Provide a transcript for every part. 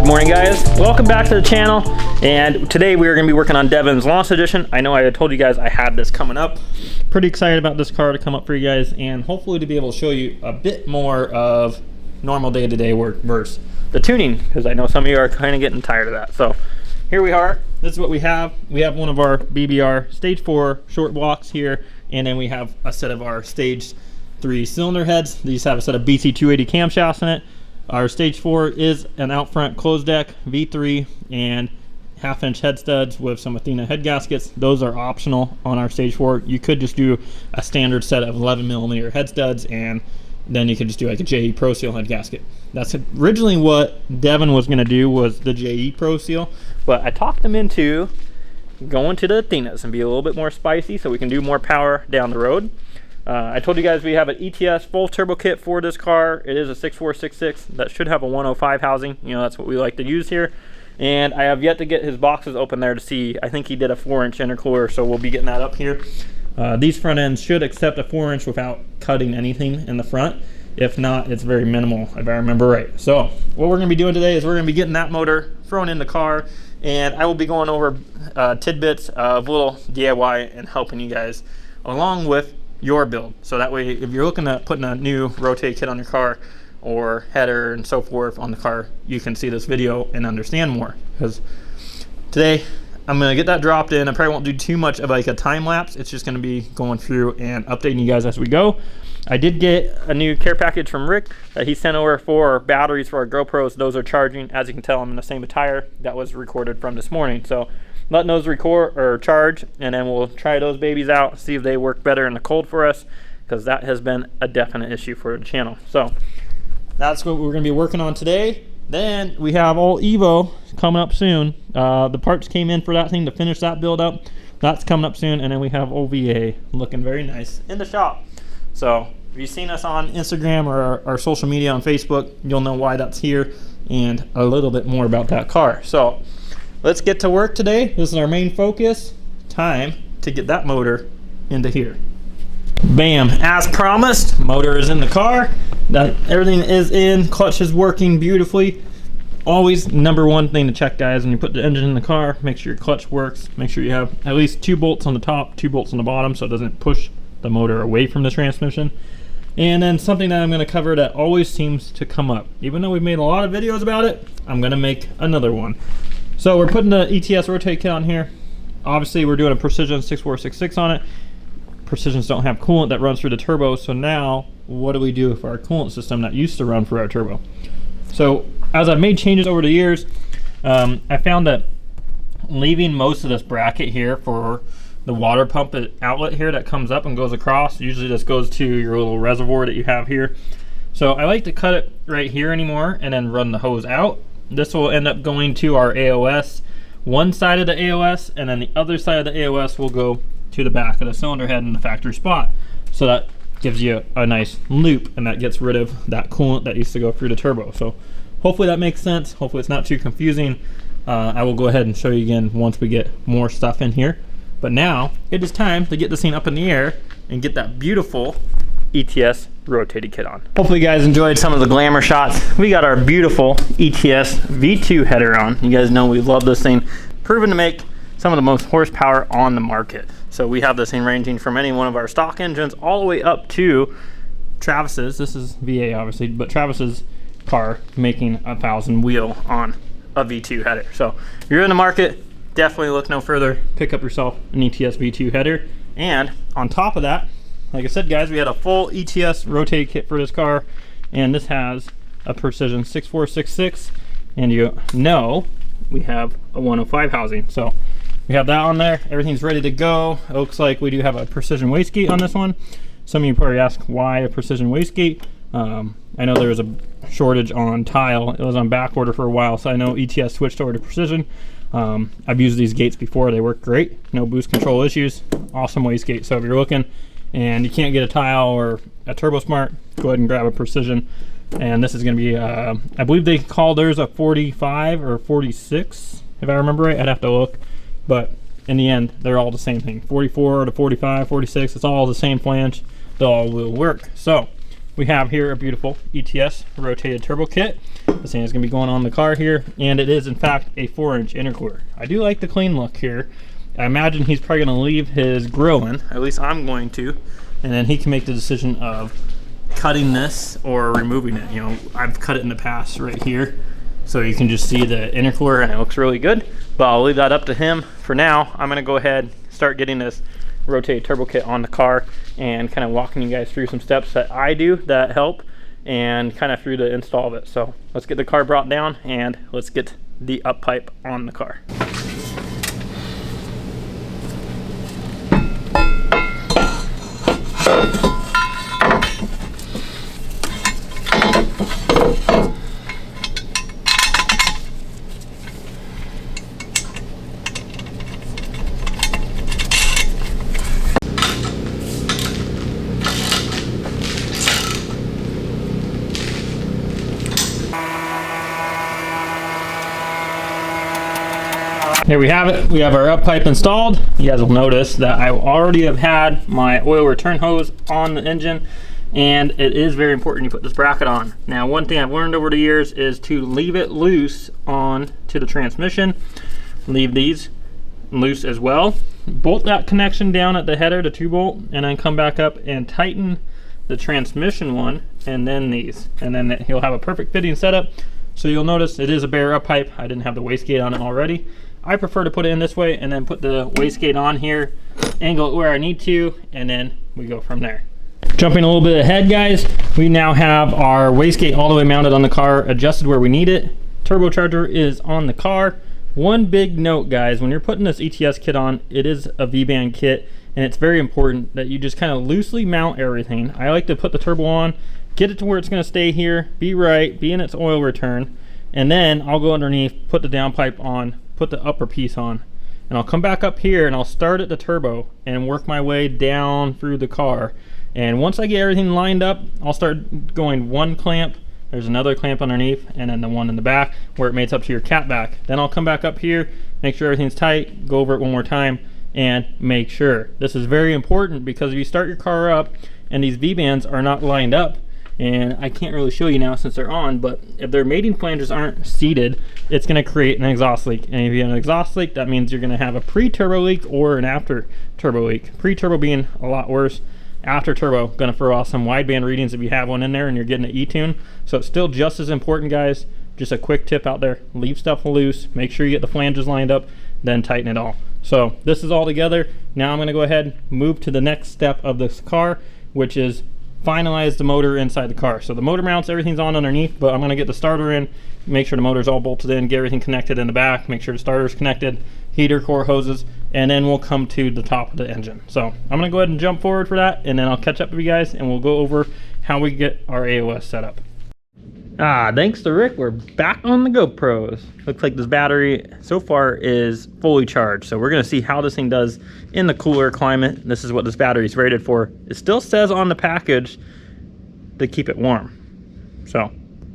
Morning guys, welcome back to the channel, and today we are going to be working on Devon's launch edition. I know I had told you guys I had this coming up. Pretty excited about this car to come up for you guys and hopefully to be able to show you a bit more of normal day-to-day work versus the tuning, because I know some of you are kind of getting tired of that. So here we are. This is what we have. We have one of our BBR Stage 4 short blocks here, and then we have a set of our Stage 3 cylinder heads. These have a set of BC280 camshafts in it. Our Stage 4 is an out front closed deck V3 and 1/2-inch head studs with some Athena head gaskets. Those are optional on our Stage 4. You could just do a standard set of 11mm head studs, and then you could just do like a JE Pro Seal head gasket. That's originally what Devon was going to do, was the JE Pro Seal, but I talked him into going to the Athenas and be a little bit more spicy so we can do more power down the road. I told you guys we have an ETS full turbo kit for this car. It is a 6466 that should have a 105 housing. You know, that's what we like to use here. And I have yet to get his boxes open there to see. I think he did a 4-inch intercooler, so we'll be getting that up here. These front ends should accept a 4-inch without cutting anything in the front. If not, it's very minimal, if I remember right. So what we're going to be doing today is we're going to be getting that motor thrown in the car, and I will be going over tidbits of little DIY and helping you guys along with your build. So that way, if you're looking at putting a new rotate kit on your car or header and so forth on the car, you can see this video and understand more. Because today I'm going to get that dropped in. I probably won't do too much of like a time lapse. It's just going to be going through and updating you guys as we go. I did get a new care package from Rick that he sent over for batteries for our GoPros. Those are charging. As you can tell, I'm in the same attire that was recorded from this morning. So letting those record or charge, and then we'll try those babies out, see if they work better in the cold for us, because that has been a definite issue for the channel. So that's what we're going to be working on today. Then we have all Evo coming up soon. The parts came in for that thing to finish that build up. That's coming up soon, and then we have OVA looking very nice in the shop. So if you've seen us on Instagram or our social media on Facebook, you'll know why that's here and a little bit more about that car. So let's get to work today. This is our main focus. Time to get that motor into here. Bam, as promised, motor is in the car. Everything is in, clutch is working beautifully. Always number one thing to check, guys, when you put the engine in the car, make sure your clutch works. Make sure you have at least 2 bolts on the top, 2 bolts on the bottom, so it doesn't push the motor away from the transmission. And then something that I'm going to cover that always seems to come up. Even though we've made a lot of videos about it, I'm going to make another one. So we're putting the ETS Rotated Kit on here. Obviously we're doing a Precision 6466 on it. Precisions don't have coolant that runs through the turbo, so now what do we do for our coolant system that used to run for our turbo? So as I've made changes over the years, I found that leaving most of this bracket here for the water pump outlet here that comes up and goes across, usually this goes to your little reservoir that you have here. So I like to cut it right here anymore and then run the hose out. This will end up going to our AOS, one side of the AOS, and then the other side of the AOS will go to the back of the cylinder head in the factory spot. So that gives you a nice loop, and that gets rid of that coolant that used to go through the turbo. So hopefully that makes sense. Hopefully it's not too confusing. I will go ahead and show you again once we get more stuff in here. But now it is time to get this thing up in the air and get that beautiful ETS Rotated Kit on. Hopefully you guys enjoyed some of the glamour shots. We got our beautiful ETS V2 header on. You guys know we love this thing. Proven to make some of the most horsepower on the market. So we have this thing ranging from any one of our stock engines all the way up to Travis's. This is VA obviously, but Travis's car making 1,000 wheel on a V2 header. So if you're in the market, definitely look no further. Pick up yourself an ETS V2 header. And on top of that, like I said, guys, we had a full ETS Rotated Kit for this car, and this has a Precision 6466, and you know we have a 105 housing. So we have that on there. Everything's ready to go. It looks like we do have a precision wastegate on this one. Some of you probably ask why a precision wastegate. I know there was a shortage on tile. It was on back order for a while, so I know ETS switched over to precision. I've used these gates before. They work great. No boost control issues. Awesome wastegate. So if you're looking and you can't get a tile or a Turbo Smart, go ahead and grab a precision. And this is going to be, I believe they call theirs a 45 or 46, if I remember right. I'd have to look. But in the end, they're all the same thing. 44 to 45, 46, it's all the same flange. They all will work. So we have here a beautiful ETS Rotated Turbo Kit. This thing is going to be going on the car here, and it is in fact a 4-inch intercooler. I do like the clean look here. I imagine he's probably going to leave his grill in, at least I'm going to, and then he can make the decision of cutting this or removing it. You know, I've cut it in the past right here, so you can just see the intercooler and it looks really good, but I'll leave that up to him. For now, I'm going to go ahead start getting this Rotated Turbo Kit on the car and kind of walking you guys through some steps that I do that help and kind of through the install of it. So let's get the car brought down and let's get the up pipe on the car. Here we have it. We have our up pipe installed. You guys will notice that I already have had my oil return hose on the engine, and it is very important you put this bracket on. Now, one thing I've learned over the years is to leave it loose on to the transmission. Leave these loose as well. Bolt that connection down at the header, the 2-bolt, and then come back up and tighten the transmission one, and then these. And then he'll have a perfect fitting setup. So you'll notice it is a bare up pipe. I didn't have the wastegate on it already. I prefer to put it in this way and then put the wastegate on here, angle it where I need to, and then we go from there. Jumping a little bit ahead, guys, we now have our wastegate all the way mounted on the car, adjusted where we need it. Turbocharger is on the car. One big note, guys, when you're putting this ETS kit on, it is a V-band kit, and it's very important that you just kind of loosely mount everything. I like to put the turbo on, get it to where it's going to stay here, be right, be in its oil return, and then I'll go underneath, put the downpipe on, put the upper piece on, and I'll come back up here and I'll start at the turbo and work my way down through the car. And once I get everything lined up, I'll start going one clamp, there's another clamp underneath, and then the one in the back where it mates up to your cat back. Then I'll come back up here, make sure everything's tight, go over it one more time, and make sure. This is very important because if you start your car up and these V-bands are not lined up, and I can't really show you now since they're on, but if their mating flanges aren't seated, it's going to create an exhaust leak. And if you have an exhaust leak, that means you're going to have a pre-turbo leak or an after-turbo leak. Pre-turbo being a lot worse. After-turbo, going to throw off some wideband readings if you have one in there and you're getting an E-tune. So it's still just as important, guys. Just a quick tip out there. Leave stuff loose. Make sure you get the flanges lined up, then tighten it all. So this is all together. Now I'm going to go ahead and move to the next step of this car, which is finalize the motor inside the car. So the motor mounts, everything's on underneath, but I'm going to get the starter in, make sure the motor's all bolted in, get everything connected in the back, make sure the starter's connected, heater, core hoses, and then we'll come to the top of the engine. So I'm going to go ahead and jump forward for that, and then I'll catch up with you guys and we'll go over how we get our AOS set up. Thanks to Rick, we're back on the GoPros. Looks like this battery so far is fully charged. So we're gonna see how this thing does in the cooler climate. This is what this battery is rated for. It still says on the package to keep it warm. So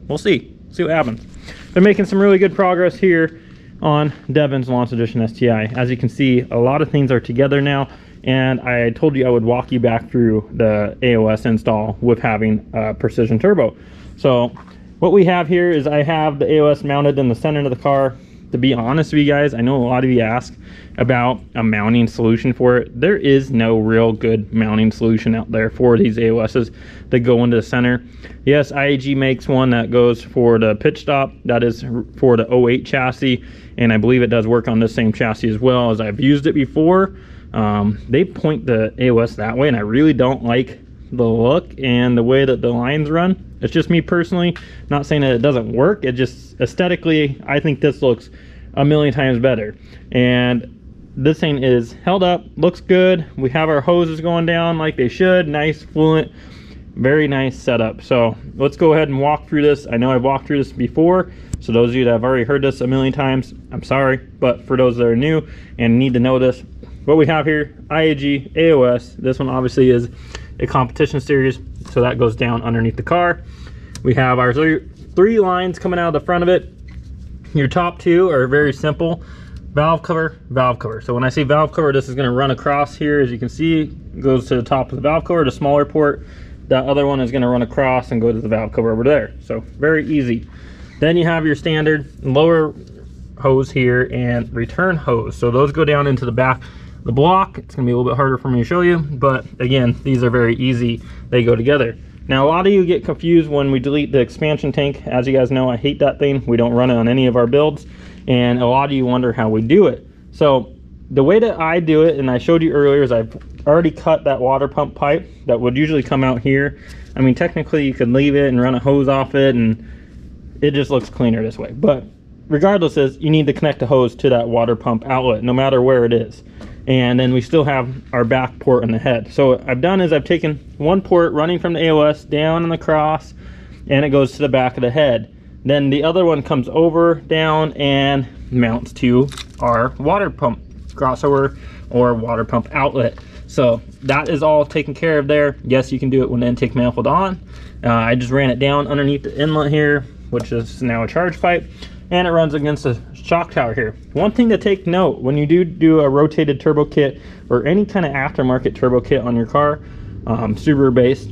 we'll see what happens. They're making some really good progress here on Devon's Launch Edition STI. As you can see, a lot of things are together now. And I told you I would walk you back through the AOS install with having Precision Turbo. So what we have here is I have the AOS mounted in the center of the car. To be honest with you guys, I know a lot of you ask about a mounting solution for it. There is no real good mounting solution out there for these AOSs that go into the center. Yes, IAG makes one that goes for the pitch stop. That is for the 08 chassis, and I believe it does work on this same chassis as well, as I've used it before. They point the AOS that way, and I really don't like the look and the way that the lines run. It's just me personally, not saying that it doesn't work. It just aesthetically, I think this looks a million times better. And this thing is held up, looks good. We have our hoses going down like they should, nice, fluent, very nice setup. So let's go ahead and walk through this. I know I've walked through this before, so those of you that have already heard this a million times, I'm sorry, but for those that are new and need to know this, what we have here, IAG, AOS, this one obviously is a competition series, so that goes down underneath the car. We have our three lines coming out of the front of it. Your top two are very simple: valve cover, valve cover. So when I say valve cover, this is going to run across here. As you can see, it goes to the top of the valve cover, the smaller port. That other one is going to run across and go to the valve cover over there. So very easy. Then you have your standard lower hose here and return hose. So those go down into the back of the block. It's going to be a little bit harder for me to show you, but again, these are very easy. They go together. Now, a lot of you get confused when we delete the expansion tank. As you guys know, I hate that thing. We don't run it on any of our builds, and a lot of you wonder how we do it. So the way that I do it, and I showed you earlier, is I've already cut that water pump pipe that would usually come out here. I mean, technically you could leave it and run a hose off it, and it just looks cleaner this way. But regardless, is you need to connect the hose to that water pump outlet, no matter where it is. And then we still have our back port in the head. So what I've done is I've taken one port running from the AOS down and across, and it goes to the back of the head. Then the other one comes over, down, and mounts to our water pump crossover or water pump outlet. So that is all taken care of there. Yes, you can do it when the intake manifold on. I just ran it down underneath the inlet here, which is now a charge pipe, and it runs against the shock tower here. One thing to take note, when you do a rotated turbo kit or any kind of aftermarket turbo kit on your car, Subaru based,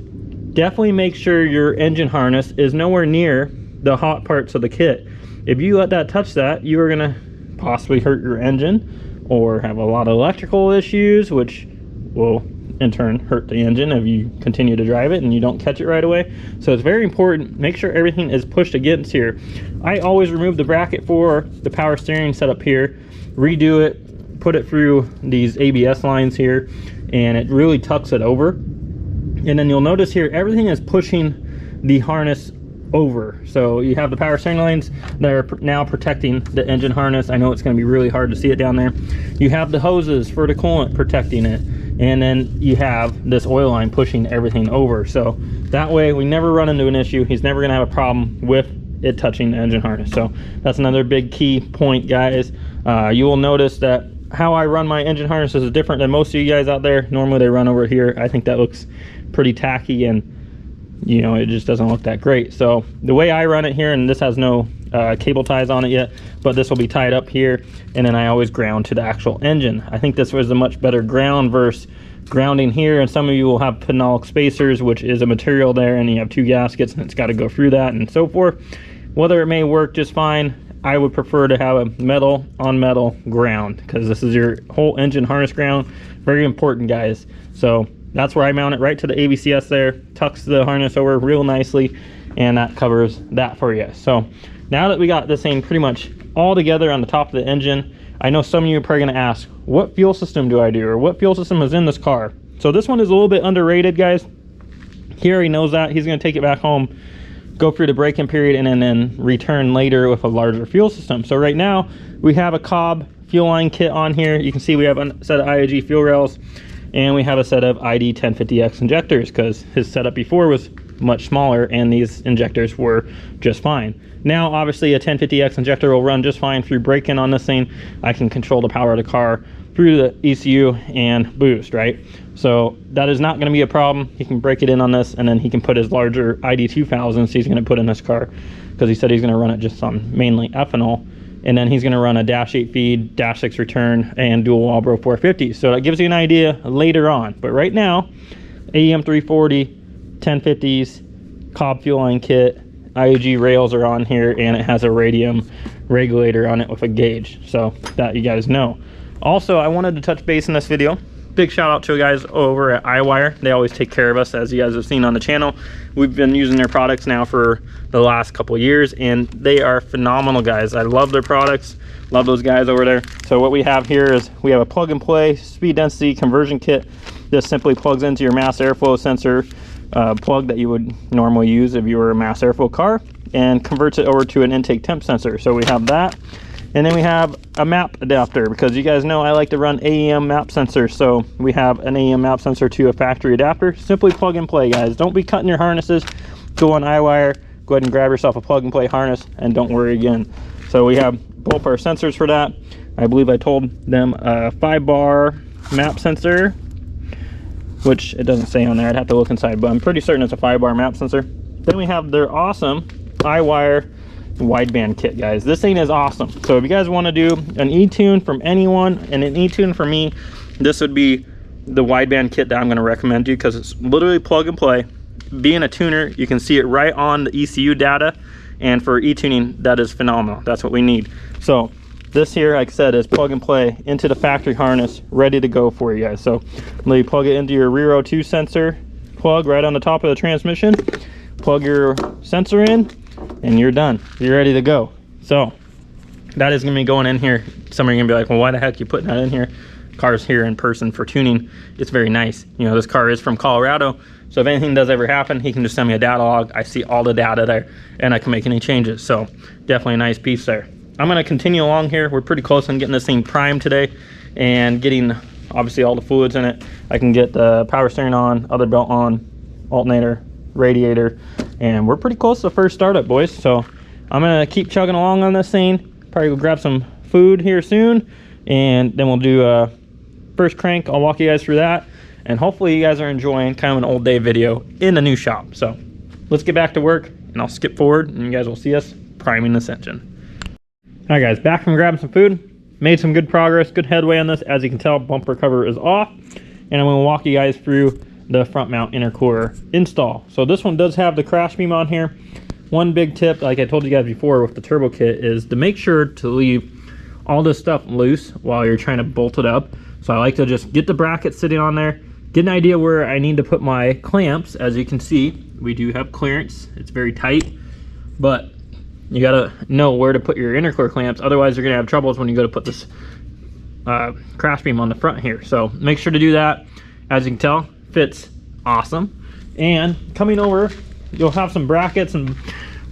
definitely make sure your engine harness is nowhere near the hot parts of the kit. If you let that touch that, you are gonna possibly hurt your engine or have a lot of electrical issues, which will in turn hurt the engine if you continue to drive it and you don't catch it right away. So it's very important, make sure everything is pushed against here. I always remove the bracket for the power steering setup here, redo it, put it through these ABS lines here, and it really tucks it over. And then you'll notice here, everything is pushing the harness over. So you have the power steering lines that are now protecting the engine harness. I know it's going to be really hard to see it down there. You have the hoses for the coolant protecting it. And then you have this oil line pushing everything over. So that way we never run into an issue. He's never gonna have a problem with it touching the engine harness. So that's another big key point, guys. You will notice that how I run my engine harnesses is different than most of you guys out there. Normally they run over here. I think that looks pretty tacky, and you know, it just doesn't look that great. So the way I run it here, and this has no cable ties on it yet, but this will be tied up here, and then I always ground to the actual engine. I think this was a much better ground versus grounding here, and some of you will have phenolic spacers, which is a material there, and you have two gaskets and it's got to go through that and so forth. Whether it may work just fine, I would prefer to have a metal on metal ground, because this is your whole engine harness ground. Very important, guys. So that's where I mount it, right to the ABCS there, tucks the harness over real nicely, and that covers that for you. So now that we got this thing pretty much all together on the top of the engine, I know some of you are probably gonna ask, what fuel system do I do, or what fuel system is in this car? So this one is a little bit underrated, guys. He already knows that. He's gonna take it back home, go through the break-in period, and then return later with a larger fuel system. So right now, we have a Cobb fuel line kit on here. You can see we have a set of IAG fuel rails, and we have a set of ID 1050X injectors, because his setup before was much smaller and these injectors were just fine. Now obviously a 1050X injector will run just fine through break-in on this thing. I can control the power of the car through the ECU and boost, right? So that is not going to be a problem. He can break it in on this, and then he can put his larger ID 2000s he's going to put in this car, because he said he's going to run it just on mainly ethanol. And then he's going to run a dash 8 feed, dash 6 return, and dual Walbro 450. So that gives you an idea later on. But right now, AEM 340, 1050s, Cobb fuel line kit, IAG rails are on here, and it has a radium regulator on it with a gauge, so that you guys know. Also, I wanted to touch base in this video. Big shout out to the guys over at iWire. They always take care of us, as you guys have seen on the channel. We've been using their products now for the last couple of years, and they are phenomenal, guys. I love their products, love those guys over there. So what we have here is we have a plug and play speed density conversion kit. This simply plugs into your mass airflow sensor plug that you would normally use if you were a mass airflow car, and converts it over to an intake temp sensor. So we have that, And then we have a map adapter, because you guys know I like to run AEM map sensors. So we have an AEM map sensor to a factory adapter. Simply plug and play, guys. Don't be cutting your harnesses. Go on iWire, go ahead and grab yourself a plug and play harness, and don't worry again. So we have both our sensors for that. I believe I told them a 5-bar map sensor, which it doesn't say on there. I'd have to look inside, but I'm pretty certain it's a 5-bar map sensor. Then we have their awesome iWire wideband kit, guys. This thing is awesome. So if you guys want to do an E-tune from anyone and an E-tune for me, this would be the wideband kit that I'm going to recommend you, because it's literally plug and play. Being a tuner, you can see it right on the ECU data, and for e-tuning, that is phenomenal. That's what we need. So this here, like I said, is plug and play into the factory harness, ready to go for you guys. So let you plug it into your rear O2 sensor plug right on the top of the transmission, plug your sensor in, and you're done. You're ready to go. So that is going to be going in here. Some are going to be like, well, why the heck are you putting that in here? Car's here in person for tuning. It's very nice. You know, this car is from Colorado, so if anything does ever happen, he can just send me a data log. I see all the data there, and I can make any changes. So definitely a nice piece there. I'm going to continue along here. We're pretty close on getting this thing primed today and getting obviously all the fluids in it. I can get the power steering on, other belt on, alternator, radiator, and we're pretty close to the first startup, boys. So I'm going to keep chugging along on this thing. Probably go grab some food here soon, and then we'll do first crank. I'll walk you guys through that, and hopefully you guys are enjoying kind of an old day video in the new shop. So let's get back to work, and I'll skip forward and you guys will see us priming this engine. All right, guys, back from grabbing some food. Made some good progress, good headway on this. As you can tell, bumper cover is off, and I'm going to walk you guys through the front mount intercooler install. So this one does have the crash beam on here. One big tip, like I told you guys before with the turbo kit, is to make sure to leave all this stuff loose while you're trying to bolt it up. So I like to just get the bracket sitting on there, get an idea where I need to put my clamps. As you can see, we do have clearance. It's very tight, but you gotta know where to put your intercooler clamps. Otherwise, you're gonna have troubles when you go to put this crash beam on the front here. So make sure to do that. As you can tell, fits awesome. And coming over, you'll have some brackets and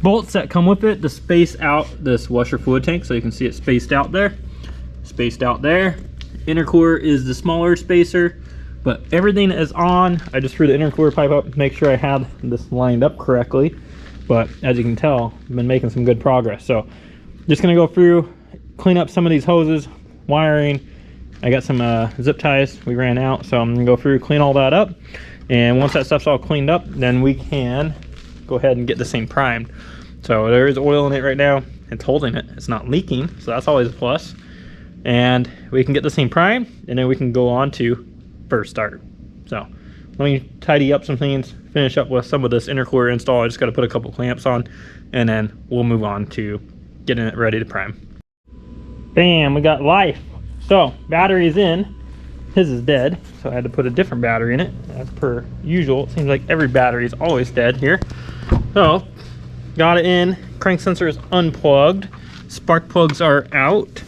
bolts that come with it to space out this washer fluid tank. So you can see it spaced out there, spaced out there. Intercooler is the smaller spacer, but everything is on. I just threw the intercooler pipe up to make sure I had this lined up correctly. But as you can tell, I've been making some good progress. So just gonna go through, clean up some of these hoses, wiring. I got some zip ties we ran out, so I'm gonna go through, clean all that up. And once that stuff's all cleaned up, then we can go ahead and get this thing primed. So there is oil in it right now. It's holding it, it's not leaking, so that's always a plus. And we can get this thing primed, and then we can go on to first start. So let me tidy up some things, finish up with some of this intercooler install. I just got to put a couple clamps on, and then we'll move on to getting it ready to prime. Bam, we got life. So battery's in. His is dead, so I had to put a different battery in it as per usual. It seems like every battery is always dead here. So got it in, crank sensor is unplugged, spark plugs are out.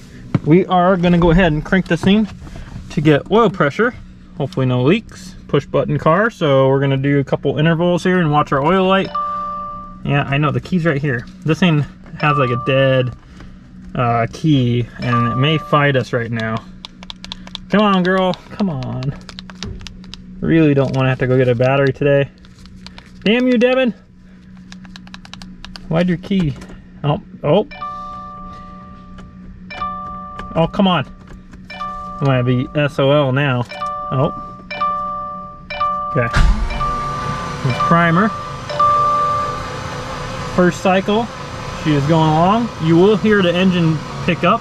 We are going to go ahead and crank this thing to get oil pressure. Hopefully no leaks. Push button car, so we're gonna do a couple intervals here and watch our oil light. Yeah, I know, the key's right here. This thing has like a dead key, and it may fight us right now. Come on, girl, come on. Really don't want to have to go get a battery today. Damn you, Devon. Why'd your key? Oh, come on. I might be SOL now. Oh. Okay. This primer. First cycle. She is going along. You will hear the engine pick up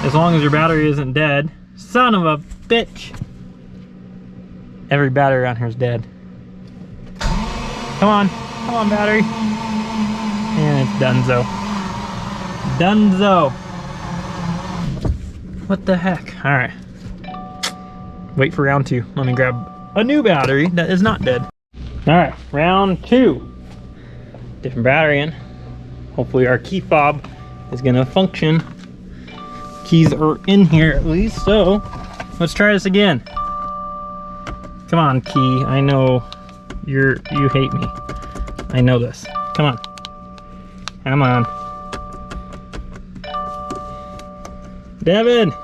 as long as your battery isn't dead. Son of a bitch. Every battery on here is dead. Come on. Come on, battery. And it's donezo. Donezo. What the heck? Alright. Wait for round 2. Let me grab a new battery that is not dead. Alright, round 2. Different battery in. Hopefully our key fob is gonna function. Keys are in here at least, so let's try this again. Come on, key. I know you hate me. I know this. Come on. Come on. Devon,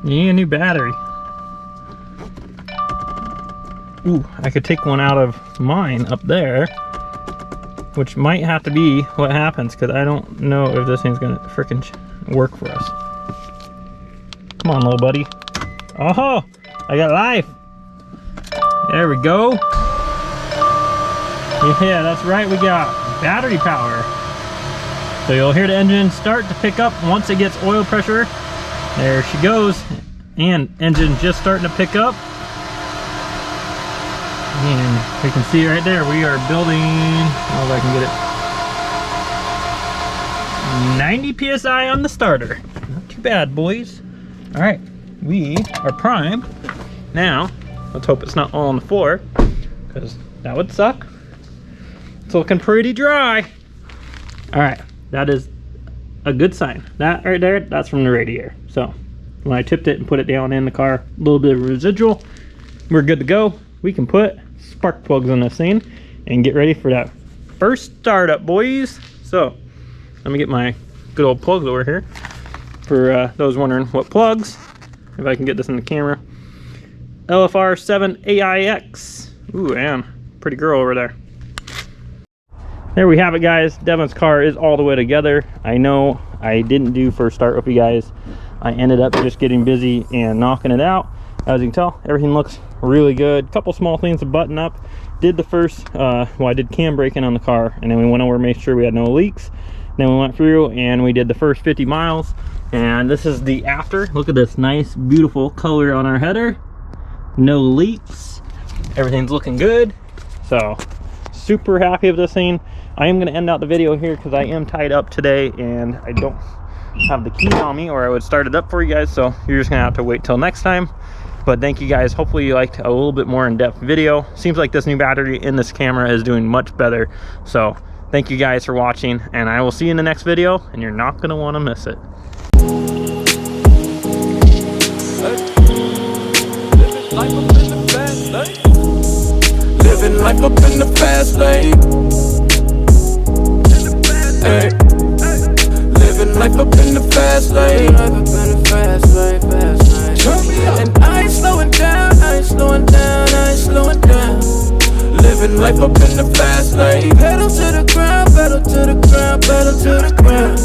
you need a new battery. Ooh, I could take one out of mine up there, which might have to be what happens, because I don't know if this thing's gonna frickin' work for us. Come on, little buddy. Oh, I got life. There we go. Yeah, that's right, we got battery power. So you'll hear the engine start to pick up once it gets oil pressure. There she goes. And engine just starting to pick up. And we can see right there, we are building, I don't know if I can get it, 90 PSI on the starter. Not too bad, boys. All right, we are primed. Now, let's hope it's not all on the floor, because that would suck. It's looking pretty dry. All right, that is a good sign. That right there, that's from the radiator. So when I tipped it and put it down in the car, a little bit of residual, we're good to go. We can put spark plugs on this thing and get ready for that first startup, boys. So let me get my good old plugs over here for those wondering what plugs, if I can get this in the camera. LFR7 AIX. Ooh, and pretty girl over there. There we have it, guys. Devon's car is all the way together. I know I didn't do first start with you guys. I ended up just getting busy and knocking it out. As you can tell, everything looks really good. Couple small things to button up. Did the first, well, I did cam braking on the car, and then we went over and made sure we had no leaks. Then we went through and we did the first 50 miles. And this is the after. Look at this nice, beautiful color on our header. No leaks. Everything's looking good. So, super happy with this thing. I am going to end out the video here because I am tied up today and I don't have the keys on me, or I would start it up for you guys. So, you're just going to have to wait till next time. But thank you guys. Hopefully you liked a little bit more in-depth video. Seems like this new battery in this camera is doing much better. So thank you guys for watching, and I will see you in the next video, and you're not going to want to miss it. Living life up in the fast lane. Hey. Living life up in the fast lane. And I ain't slowing down, I ain't slowing down, I ain't slowing down. Living life up in the fast lane. Pedal to the ground, pedal to the ground, pedal to the ground.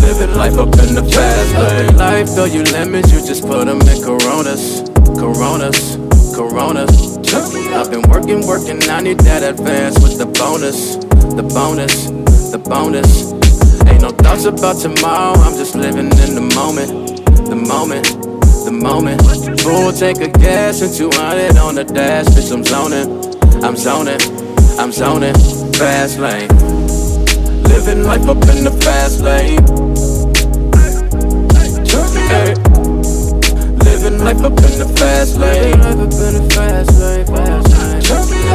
Living life up in the fast lane. Life, though you lemons, you just put them in Coronas. Coronas, Coronas. I've been working, I need that advance with the bonus. The bonus, the bonus. Ain't no thoughts about tomorrow, I'm just living in the moment. The moment. The moment. Full tank of gas and 200 on the dash. Bitch, I'm zoning, I'm zoning, I'm zoning. Fast lane. Living life up in the fast lane. Hey. Living life up in the fast lane.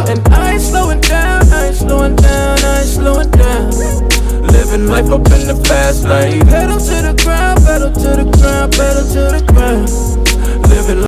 And I ain't slowing down, I ain't slowing down, I ain't slowing down. Living life up in the fast lane. Pedal to the ground, pedal to the ground, pedal to the ground. Living